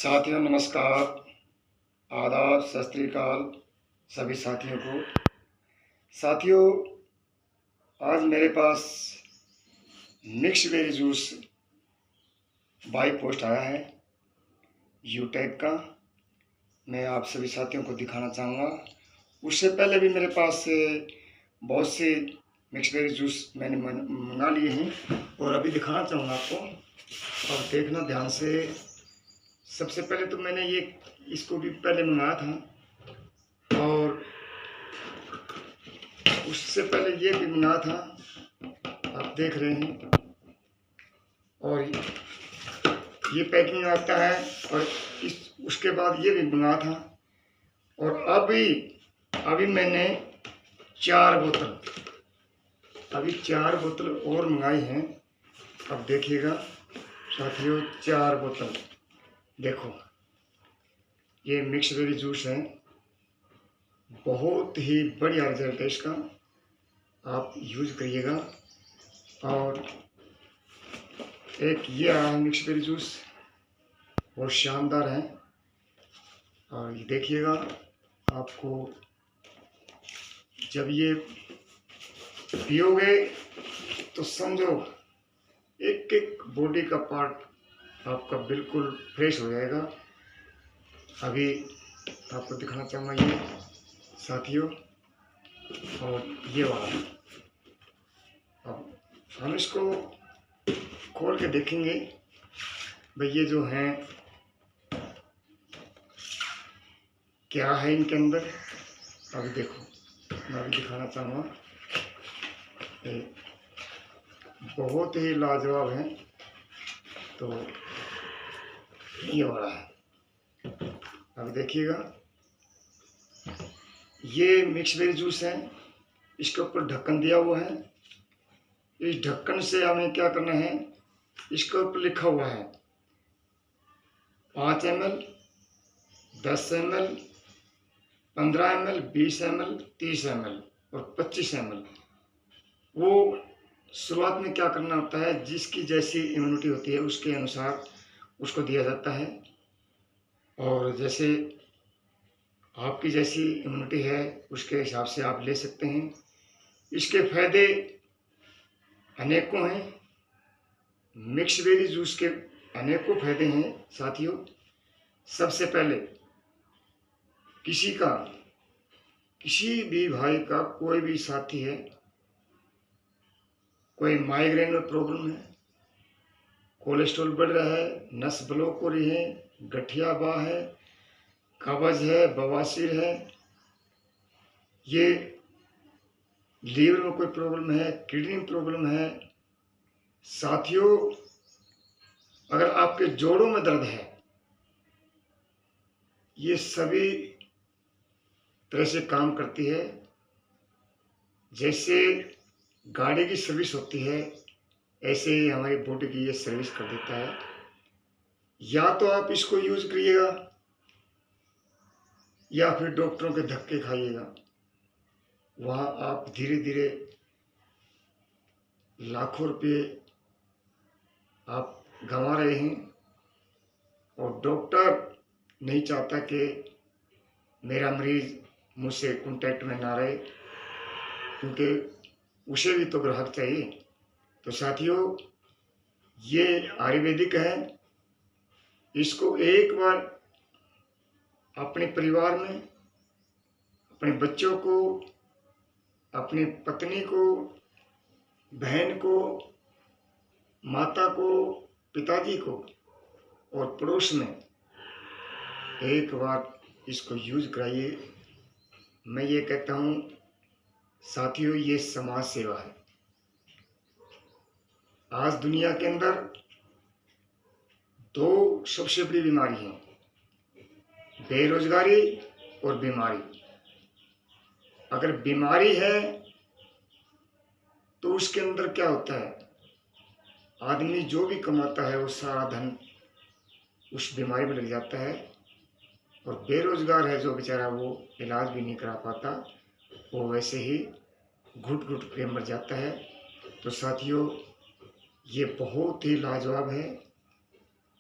साथियों नमस्कार, आदाब, सत श्री अकाल सभी साथियों को। साथियों, आज मेरे पास mix berry juice by post आया है यू टैग का। मैं आप सभी साथियों को दिखाना चाहूँगा। उससे पहले भी मेरे पास बहुत से मिक्स बेरी जूस मैंने मंगा लिए हैं और अभी दिखाना चाहूँगा आपको, और देखना ध्यान से। सबसे पहले तो मैंने इसको भी पहले मंगाया था, और उससे पहले ये भी मंगाया था, आप देख रहे हैं। और ये पैकिंग आता है, और उसके बाद ये भी मंगाया था। और अभी मैंने 4 बोतल और मंगाई हैं। अब देखिएगा साथियों, 4 बोतल देखो, ये मिक्स बेरी जूस है। बहुत ही बढ़िया रिजल्ट है इसका, आप यूज़ करिएगा। और एक ये आया है मिक्स बेरी जूस, बहुत शानदार है। और ये देखिएगा, आपको जब ये पियोगे तो समझो एक एक बॉडी का पार्ट आपका बिल्कुल फ्रेश हो जाएगा। अभी आपको दिखाना चाहूँगा ये साथियों, और ये वाला। अब हम इसको खोल के देखेंगे भाई, ये जो हैं क्या है इनके अंदर। अभी देखो, मैं अभी दिखाना चाहूँगा, बहुत ही लाजवाब है। तो ये वाला है, अब देखिएगा, ये मिक्स बेरी जूस है। इसके ऊपर ढक्कन दिया हुआ है। इस ढक्कन से हमें क्या करना है, इसके ऊपर लिखा हुआ है 5 ml, 10 ml, 15 ml, 20 ml, 30 ml और 25 ml। वो शुरुआत में क्या करना होता है, जिसकी जैसी इम्यूनिटी होती है उसके अनुसार उसको दिया जाता है। और जैसे आपकी जैसी इम्यूनिटी है उसके हिसाब से आप ले सकते हैं। इसके फायदे अनेकों हैं। मिक्स बेरी जूस के अनेकों फायदे हैं साथियों। सबसे पहले, किसी भी भाई का कोई भी साथी है, कोई माइग्रेन में प्रॉब्लम है, कोलेस्ट्रॉल बढ़ रहा है, नस ब्लॉक हो रही है, गठिया बाह है, कब्ज है, बवासीर है, ये लीवर में कोई प्रॉब्लम है, किडनी में प्रॉब्लम है साथियों, अगर आपके जोड़ों में दर्द है, ये सभी तरह से काम करती है। जैसे गाड़ी की सर्विस होती है, ऐसे ही हमारी बॉडी की ये सर्विस कर देता है। या तो आप इसको यूज करिएगा, या फिर डॉक्टरों के धक्के खाइएगा। वहाँ आप धीरे धीरे लाखों रुपये आप गंवा रहे हैं, और डॉक्टर नहीं चाहता कि मेरा मरीज मुझसे कांटेक्ट में ना रहे, क्योंकि उसे भी तो ग्राहक चाहिए। तो साथियों, ये आयुर्वेदिक है। इसको एक बार अपने परिवार में, अपने बच्चों को, अपनी पत्नी को, बहन को, माता को, पिताजी को और पड़ोस में एक बार इसको यूज कराइए। मैं ये कहता हूँ साथियों, ये समाज सेवा है। आज दुनिया के अंदर 2 सबसे बड़ी बीमारी हैं, बेरोजगारी और बीमारी। अगर बीमारी है तो उसके अंदर क्या होता है, आदमी जो भी कमाता है वो सारा धन उस बीमारी में लग जाता है। और बेरोजगार है जो बेचारा, वो इलाज भी नहीं करा पाता, वो वैसे ही घुट घुट के मर जाता है। तो साथियों, ये बहुत ही लाजवाब है।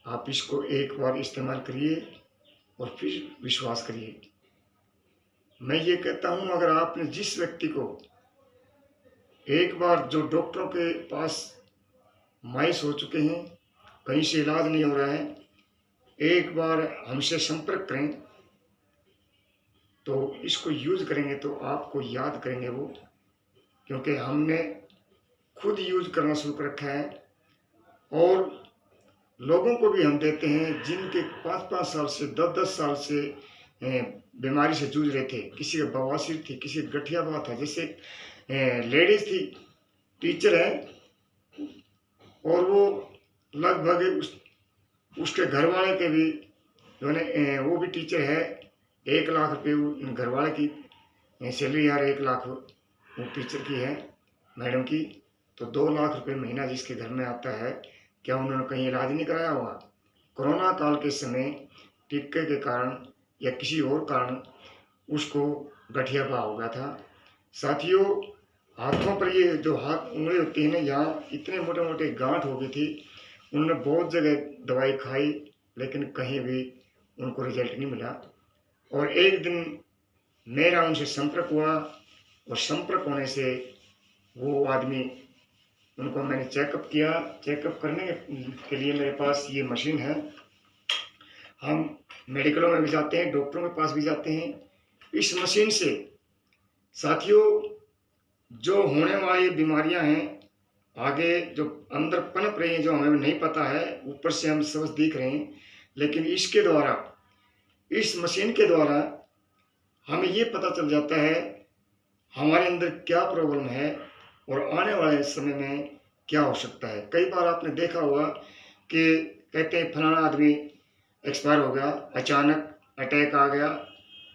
आप इसको एक बार इस्तेमाल करिए और फिर विश्वास करिए। मैं ये कहता हूँ, अगर आपने जिस व्यक्ति को एक बार जो डॉक्टरों के पास मायूस हो चुके हैं, कहीं से इलाज नहीं हो रहा है, एक बार हमसे संपर्क करें तो इसको यूज़ करेंगे तो आपको याद करेंगे वो, क्योंकि हमने खुद यूज़ करना शुरू कर रखा है और लोगों को भी हम देते हैं जिनके 5-5 साल से 10-10 साल से बीमारी से जूझ रहे थे। किसी का बवासीर थी, किसी का गठियावा था, जैसे लेडीज़ थी, टीचर है और वो लगभग उसके घर वाले के भी जो है वो भी टीचर है, 1 लाख रुपये घर वाले की सैलरी यार 1 लाख वो टीचर की है, मैडम की, तो 2 लाख रुपये महीना जिसके घर में आता है, क्या उन्होंने कहीं इलाज नहीं कराया हुआ? कोरोना काल के समय टीके के कारण या किसी और कारण उसको गठियापा हो गया था। साथियों, हाथों पर ये जो हाथ उंगली होती है ना, यहाँ इतने मोटे मोटे गांठ हो गई थी। उन्होंने बहुत जगह दवाई खाई लेकिन कहीं भी उनको रिजल्ट नहीं मिला। और एक दिन मेरा उनसे संपर्क हुआ और संपर्क होने से वो आदमी, उनको मैंने चेकअप किया। चेकअप करने के लिए मेरे पास ये मशीन है। हम मेडिकलों में भी जाते हैं, डॉक्टरों के पास भी जाते हैं। इस मशीन से साथियों जो होने वाली बीमारियां हैं, आगे जो अंदर पनप रही हैं, जो हमें नहीं पता है, ऊपर से हम सब दिख रहे हैं, लेकिन इसके द्वारा, इस मशीन के द्वारा हमें ये पता चल जाता है हमारे अंदर क्या प्रॉब्लम है और आने वाले समय में क्या हो सकता है। कई बार आपने देखा होगा कि कहते हैं फलाना आदमी एक्सपायर हो गया, अचानक अटैक आ गया,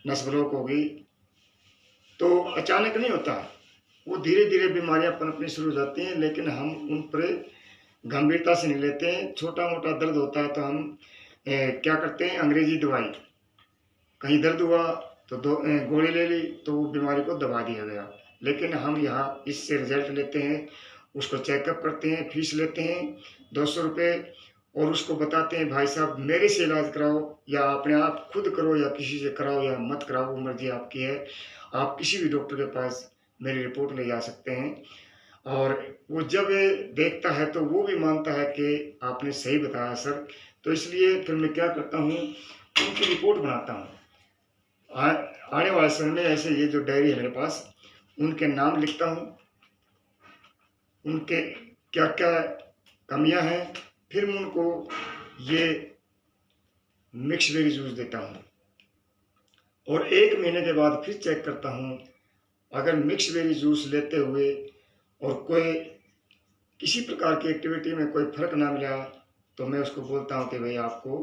नस ब्लॉक हो गई। तो अचानक नहीं होता, वो धीरे धीरे बीमारियां पनपनी शुरू हो जाती हैं, लेकिन हम उन पर गंभीरता से नहीं लेते हैं। छोटा मोटा दर्द होता है तो हम क्या करते हैं, अंग्रेजी दवाई, कहीं दर्द हुआ तो गोली ले ली तो वो बीमारी को दबा दिया गया। लेकिन हम यहाँ इससे रिजल्ट लेते हैं, उसको चेकअप करते हैं, फीस लेते हैं 200 रुपये और उसको बताते हैं भाई साहब मेरे से इलाज कराओ, या अपने आप खुद करो या किसी से कराओ या मत कराओ, वो मर्जी आपकी है। आप किसी भी डॉक्टर के पास मेरी रिपोर्ट ले जा सकते हैं और वो जब देखता है तो वो भी मानता है कि आपने सही बताया सर। तो इसलिए फिर मैं क्या करता हूँ, उनकी रिपोर्ट बनाता हूँ। आने वाले समय में ऐसे ये जो डायरी है मेरे पास, उनके नाम लिखता हूँ, उनके क्या क्या कमियां हैं, फिर मैं उनको ये मिक्स वेरी जूस देता हूँ और 1 महीने के बाद फिर चेक करता हूँ। अगर मिक्स वेरी जूस लेते हुए और कोई किसी प्रकार की एक्टिविटी में कोई फर्क ना मिला तो मैं उसको बोलता हूँ कि भाई आपको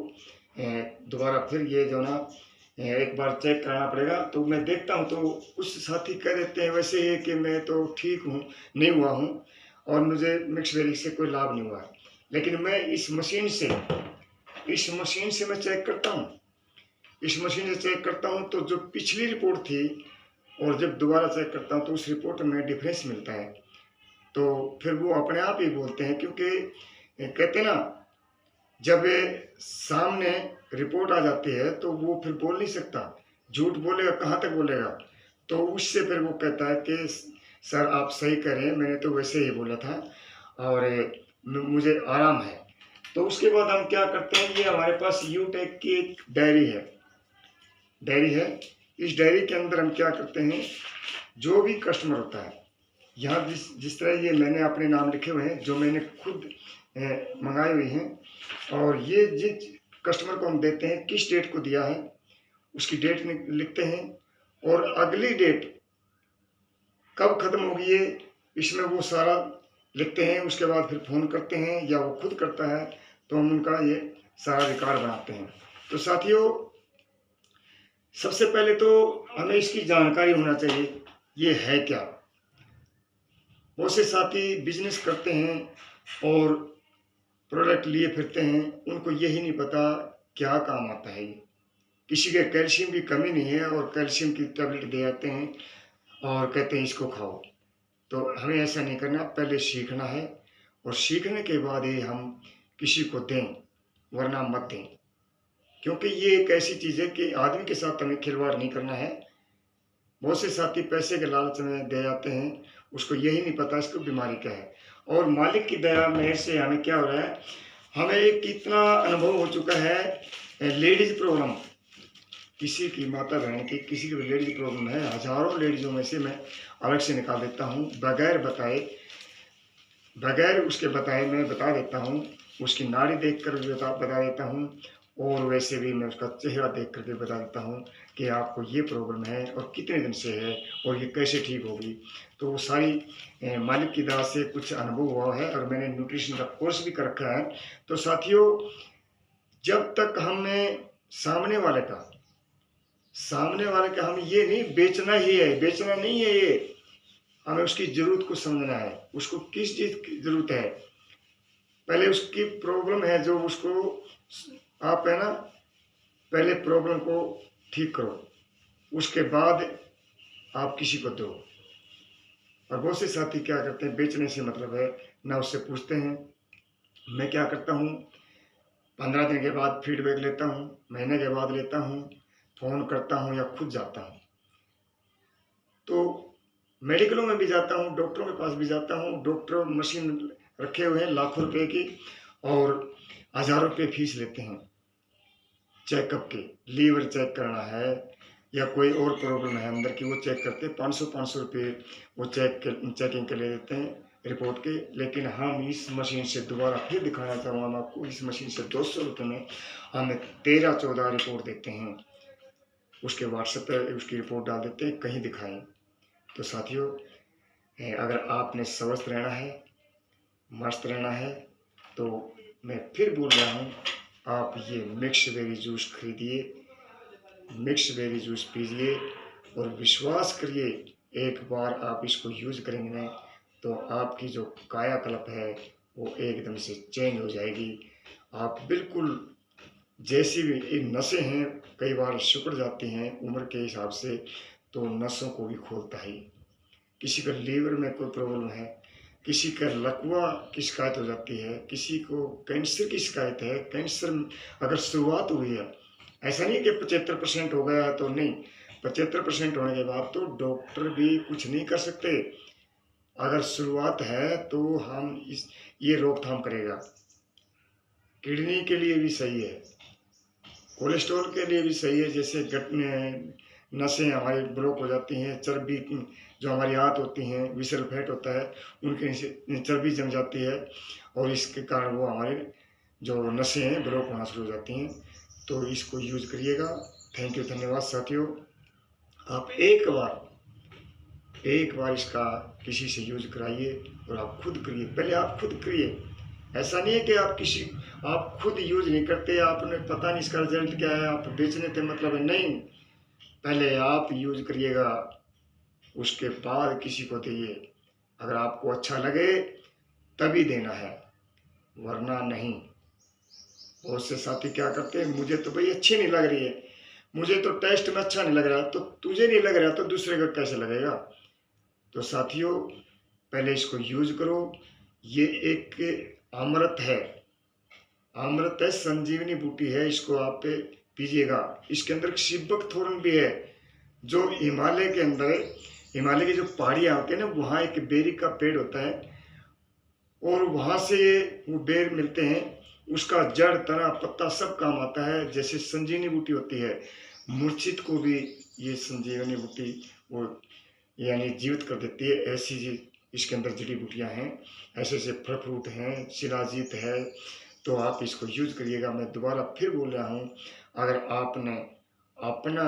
दोबारा फिर ये जो ना एक बार चेक कराना पड़ेगा। तो मैं देखता हूँ तो कुछ साथी कह देते हैं वैसे ही कि मैं तो ठीक हूँ, नहीं हुआ हूँ और मुझे मिक्स वेरी से कोई लाभ नहीं हुआ। लेकिन मैं इस मशीन से मैं चेक करता हूँ, इस मशीन से चेक करता हूँ तो जो पिछली रिपोर्ट थी और जब दोबारा चेक करता हूँ तो उस रिपोर्ट में डिफरेंस मिलता है। तो फिर वो अपने आप ही बोलते हैं, क्योंकि कहते हैं ना, जब सामने रिपोर्ट आ जाती है तो वो फिर बोल नहीं सकता, झूठ बोलेगा कहाँ तक बोलेगा। तो उससे फिर वो कहता है कि सर आप सही कह रहे हैं, मैंने तो वैसे ही बोला था और मुझे आराम है। तो उसके बाद हम क्या करते हैं, ये हमारे पास यूटेक की एक डायरी है। इस डायरी के अंदर हम क्या करते हैं, जो भी कस्टमर होता है, यहाँ जिस तरह ये मैंने अपने नाम लिखे हुए हैं जो मैंने खुद मंगाए हुए हैं, और ये जिस कस्टमर को हम देते हैं किस डेट को दिया है उसकी डेट लिखते हैं और अगली डेट कब ख़त्म होगी है इसमें वो सारा लिखते हैं। उसके बाद फिर फ़ोन करते हैं या वो खुद करता है तो हम उनका ये सारा रिकॉर्ड बनाते हैं। तो साथियों, सबसे पहले तो हमें इसकी जानकारी होना चाहिए ये है क्या। बहुत से साथी बिजनेस करते हैं और प्रोडक्ट लिए फिरते हैं, उनको यही नहीं पता क्या काम आता है ये। किसी के कैल्शियम की कमी नहीं है और कैल्शियम की टैबलेट दे आते हैं और कहते हैं इसको खाओ। तो हमें ऐसा नहीं करना, पहले सीखना है और सीखने के बाद ही हम किसी को दें। वरना मत दें, क्योंकि ये एक ऐसी चीज़ है कि आदमी के साथ हमें खिलवाड़ नहीं करना है। बहुत से साथी पैसे के लालच में दे जाते हैं, उसको यही नहीं पता इसको बीमारी क्या है। और मालिक की दया मेहर से हमें क्या हो रहा है, हमें एक इतना अनुभव हो चुका है लेडीज प्रॉब्लम, किसी की माता बहन की किसी की भी लेडीज प्रॉब्लम है, हजारों लेडीजों में से मैं अलग से निकाल देता हूँ, बगैर उसके बताए मैं बता देता हूँ, उसकी नाड़ी देख कर भी बता देता हूँ, और वैसे भी मैं उसका चेहरा देख कर के बता देता हूँ कि आपको ये प्रॉब्लम है और कितने दिन से है और ये कैसे ठीक होगी। तो वो सारी मालिक की दया से कुछ अनुभव हुआ है, और मैंने न्यूट्रिशन का कोर्स भी कर रखा है। तो साथियों, जब तक हमें सामने वाले का हम ये नहीं बेचना ही है, बेचना नहीं है ये, हमें उसकी ज़रूरत को समझना है, उसको किस चीज़ की ज़रूरत है। पहले उसकी प्रॉब्लम है जो उसको आप है ना, पहले प्रॉब्लम को ठीक करो, उसके बाद आप किसी को दो। और बहुत से साथी क्या करते हैं, बेचने से मतलब है ना, उससे पूछते हैं। मैं क्या करता हूँ, 15 दिन के बाद फीडबैक लेता हूँ, महीने के बाद लेता हूँ, फ़ोन करता हूँ या खुद जाता हूँ। तो मेडिकलों में भी जाता हूँ, डॉक्टरों के पास भी जाता हूँ। डॉक्टर मशीन रखे हुए हैं लाखों रुपए की, और हज़ारों रुपये फीस लेते हैं चेकअप के। लीवर चेक करना है या कोई और प्रॉब्लम है अंदर की, वो चेक करते हैं। 500 रुपये वो चेकिंग के ले देते हैं रिपोर्ट के। लेकिन हम इस मशीन से दोबारा फिर दिखाना चाहूँगा मैं आपको, इस मशीन से 200 रुपये में हमें 13-14 रिपोर्ट देते हैं। उसके व्हाट्सएप पर उसकी रिपोर्ट डाल देते हैं, कहीं दिखाएं। तो साथियों, अगर आपने स्वस्थ रहना है, मस्त रहना है, तो मैं फिर बोल रहा हूँ, आप ये मिक्स बेरी जूस खरीदिए, मिक्स बेरी जूस पीजिए, और विश्वास करिए, एक बार आप इसको यूज़ करेंगे ना, तो आपकी जो कायाकल्प है वो एकदम से चेंज हो जाएगी। आप बिल्कुल, जैसी भी ये नसें हैं कई बार सिकुड़ जाती हैं उम्र के हिसाब से, तो नसों को भी खोलता है। किसी का लीवर में कोई प्रॉब्लम है, किसी का लकवा की शिकायत हो जाती है, किसी को कैंसर की शिकायत है। कैंसर अगर शुरुआत हुई है, ऐसा नहीं कि 75% हो गया तो नहीं, 75% होने के बाद तो डॉक्टर भी कुछ नहीं कर सकते। अगर शुरुआत है तो हम ये रोकथाम करेगा। किडनी के लिए भी सही है, कोलेस्ट्रॉल के लिए भी सही है। जैसे गट में नसें हमारी ब्लॉक हो जाती हैं, चर्बी जो हमारी आंत होती हैं, विसरल फैट होता है, उनके नीचे चर्बी जम जाती है, और इसके कारण वो हमारे जो नसें हैं ब्लॉक होना शुरू हो जाती हैं। तो इसको यूज़ करिएगा। थैंक यू, धन्यवाद साथियों। आप एक बार इसका किसी से यूज कराइए, और आप खुद करिए। पहले आप खुद करिए, ऐसा नहीं है कि आप खुद यूज नहीं करते, आपने पता नहीं इसका रिजल्ट क्या है, आप बेचने थे मतलब है, नहीं। पहले आप यूज करिएगा, उसके बाद किसी को दिए। अगर आपको अच्छा लगे तभी देना है, वरना नहीं। बहुत से साथी क्या करते हैं, मुझे तो भाई अच्छी नहीं लग रही है, मुझे तो टेस्ट में अच्छा नहीं लग रहा, तो तुझे नहीं लग रहा तो दूसरे को कैसे लगेगा। तो साथियों, पहले इसको यूज करो। ये एक अमृत है, संजीवनी बूटी है, इसको आप पीजिएगा। इसके अंदर शिवक थोरन भी है, जो हिमालय के अंदर, हिमालय की जो पहाड़ियाँ होती है ना, वहाँ एक बेरी का पेड़ होता है, और वहाँ से वो बेर मिलते हैं। उसका जड़, तना, पत्ता सब काम आता है। जैसे संजीवनी बूटी होती है, मूर्छित को भी ये संजीवनी बूटी वो यानी जीवित कर देती है। ऐसी जी इसके अंदर जड़ी बूटियाँ हैं, ऐसे ऐसे फल फ्रूट हैं, शिलाजीत है। तो आप इसको यूज करिएगा। मैं दोबारा फिर बोल रहा हूँ, अगर आपने अपना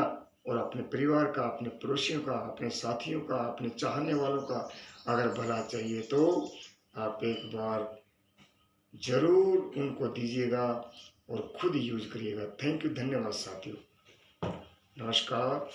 और अपने परिवार का, अपने पड़ोसियों का, अपने साथियों का, अपने चाहने वालों का अगर भला चाहिए, तो आप एक बार जरूर उनको दीजिएगा और खुद यूज करिएगा। थैंक यू, धन्यवाद साथियों, नमस्कार।